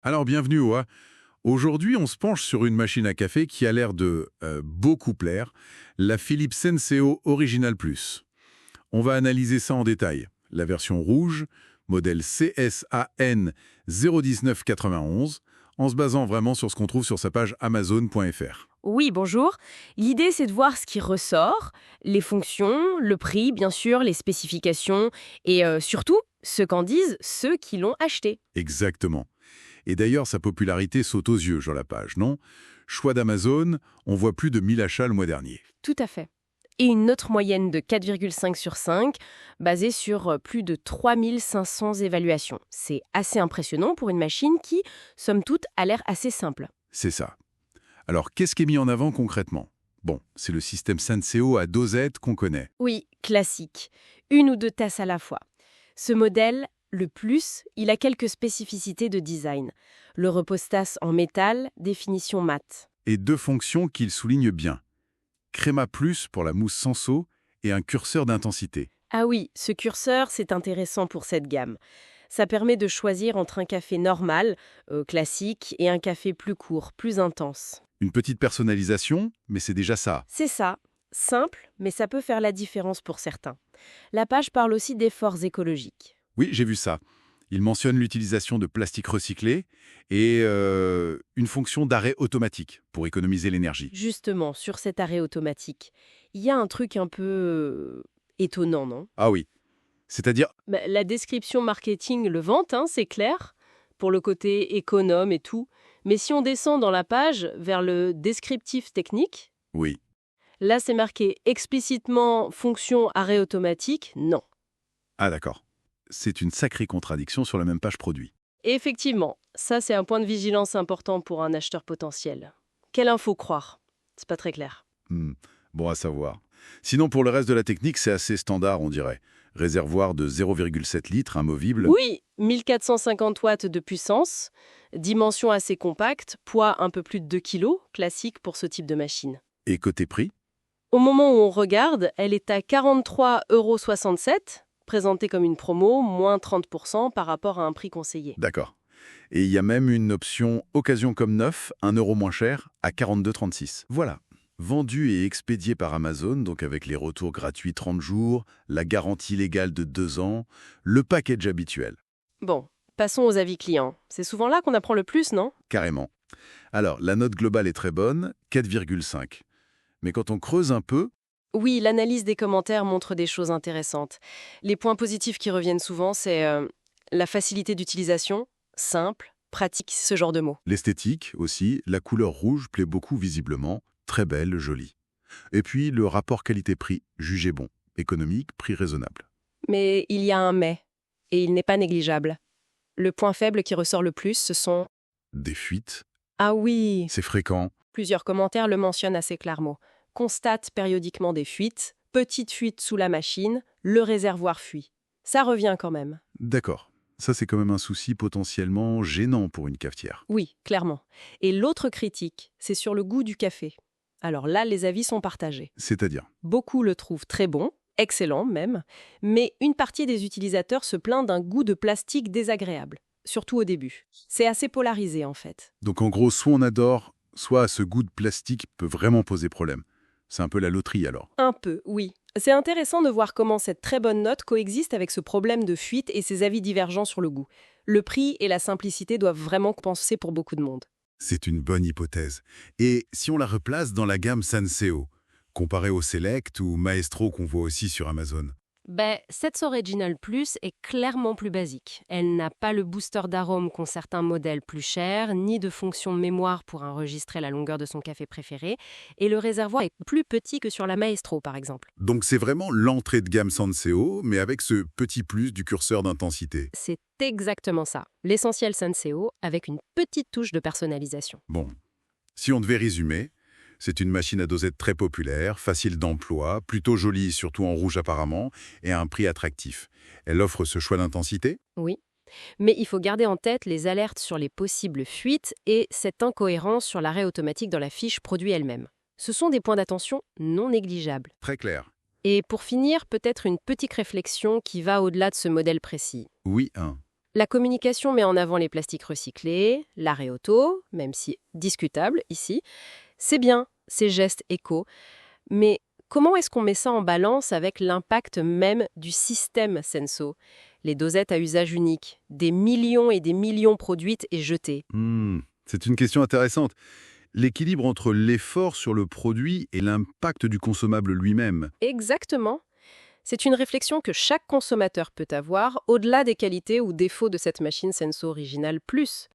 Alors bienvenue Oa. Aujourd'hui, on se penche sur une machine à café qui a l'air de beaucoup plaire, la Philips Senseo Original Plus. On va analyser ça en détail. La version rouge, modèle CSAN 01991, en se basant vraiment sur ce qu'on trouve sur sa page amazon.fr. Oui, bonjour. L'idée, c'est de voir ce qui ressort, les fonctions, le prix, bien sûr, les spécifications, et surtout, ce qu'en disent ceux qui l'ont acheté. Exactement. Et d'ailleurs, sa popularité saute aux yeux sur la page, non? Choix d'Amazon, on voit plus de 1000 achats le mois dernier. Tout à fait. Et une note moyenne de 4,5 sur 5, basée sur plus de 3500 évaluations. C'est assez impressionnant pour une machine qui, somme toute, a l'air assez simple. C'est ça. Alors, qu'est-ce qui est mis en avant concrètement? Bon, c'est le système Senseo à dosette qu'on connaît. Oui, classique. Une ou deux tasses à la fois. Ce modèle, le Plus, il a quelques spécificités de design. Le repose-tasse en métal, définition mat. Et deux fonctions qu'il souligne bien. Créma Plus pour la mousse sans eau et un curseur d'intensité. Ah oui, ce curseur, c'est intéressant pour cette gamme. Ça permet de choisir entre un café normal, classique, et un café plus court, plus intense. Une petite personnalisation, mais c'est déjà ça. C'est ça, simple, mais ça peut faire la différence pour certains. La page parle aussi d'efforts écologiques. Oui, j'ai vu ça. Il mentionne l'utilisation de plastique recyclé et une fonction d'arrêt automatique pour économiser l'énergie. Justement, sur cet arrêt automatique, il y a un truc un peu étonnant, non? Ah oui, c'est-à-dire, La description marketing le vante, c'est clair, pour le côté économe et tout. Mais si on descend dans la page vers le descriptif technique, oui. là c'est marqué explicitement fonction arrêt automatique, non. Ah d'accord. C'est une sacrée contradiction sur la même page produit. Et effectivement, ça c'est un point de vigilance important pour un acheteur potentiel. Quelle info croire? C'est pas très clair. Bon à savoir. Sinon, pour le reste de la technique, c'est assez standard, on dirait. Réservoir de 0,7 litres, amovible. Oui, 1450 watts de puissance, dimension assez compacte, poids un peu plus de 2 kg, classique pour ce type de machine. Et côté prix? Au moment où on regarde, elle est à 43,67 €, présentée comme une promo, moins 30% par rapport à un prix conseillé. D'accord. Et il y a même une option occasion comme neuf, 1 € moins cher, à 42,36. Voilà. Vendu et expédié par Amazon, donc avec les retours gratuits 30 jours, la garantie légale de 2 ans, le package habituel. Bon, passons aux avis clients. C'est souvent là qu'on apprend le plus, non? Carrément. Alors, la note globale est très bonne, 4,5. Mais quand on creuse un peu, Oui, l'analyse des commentaires montre des choses intéressantes. Les points positifs qui reviennent souvent, c'est la facilité d'utilisation, simple, pratique, ce genre de mots. l'esthétique aussi, la couleur rouge plaît beaucoup visiblement, très belle, jolie. Et puis, le rapport qualité-prix, jugé bon, économique, prix raisonnable. Mais il y a un mais, et il n'est pas négligeable. Le point faible qui ressort le plus, ce sont... Des fuites, Ah oui, c'est fréquent. plusieurs commentaires le mentionnent assez clairement. Constate périodiquement des fuites, petite fuite sous la machine, le réservoir fuit. Ça revient quand même. D'accord. Ça, c'est quand même un souci potentiellement gênant pour une cafetière. Oui, clairement. Et l'autre critique, c'est sur le goût du café. Alors là, les avis sont partagés. C'est-à-dire, Beaucoup le trouvent très bon, excellent même, mais une partie des utilisateurs se plaint d'un goût de plastique désagréable, surtout au début. C'est assez polarisé en fait. donc en gros, soit on adore, soit ce goût de plastique peut vraiment poser problème. C'est un peu la loterie alors. Un peu, oui. C'est intéressant de voir comment cette très bonne note coexiste avec ce problème de fuite et ses avis divergents sur le goût. Le prix et la simplicité doivent vraiment compenser pour beaucoup de monde. C'est une bonne hypothèse. Et si on la replace dans la gamme Senseo, comparée au Select ou Maestro qu'on voit aussi sur Amazon? Cette Original Plus est clairement plus basique. Elle n'a pas le booster d'arôme qu'ont certains modèles plus chers, ni de fonction mémoire pour enregistrer la longueur de son café préféré, et le réservoir est plus petit que sur la Maestro par exemple. Donc c'est vraiment l'entrée de gamme Senseo, mais avec ce petit plus du curseur d'intensité. C'est exactement ça, l'essentiel Senseo avec une petite touche de personnalisation. Bon, si on devait résumer, c'est une machine à dosette très populaire, facile d'emploi, plutôt jolie, surtout en rouge apparemment, et à un prix attractif. Elle offre ce choix d'intensité? Oui, mais il faut garder en tête les alertes sur les possibles fuites et cette incohérence sur l'arrêt automatique dans la fiche produit elle-même. Ce sont des points d'attention non négligeables. Très clair. Et pour finir, peut-être une petite réflexion qui va au-delà de ce modèle précis. Oui, un. La communication met en avant les plastiques recyclés, l'arrêt auto, même si discutable ici. C'est bien, ces gestes éco, mais comment est-ce qu'on met ça en balance avec l'impact même du système Senso? Les dosettes à usage unique, des millions et des millions produites et jetées. C'est une question intéressante. L'équilibre entre l'effort sur le produit et l'impact du consommable lui-même. Exactement. C'est une réflexion que chaque consommateur peut avoir au-delà des qualités ou défauts de cette machine Senso Original Plus.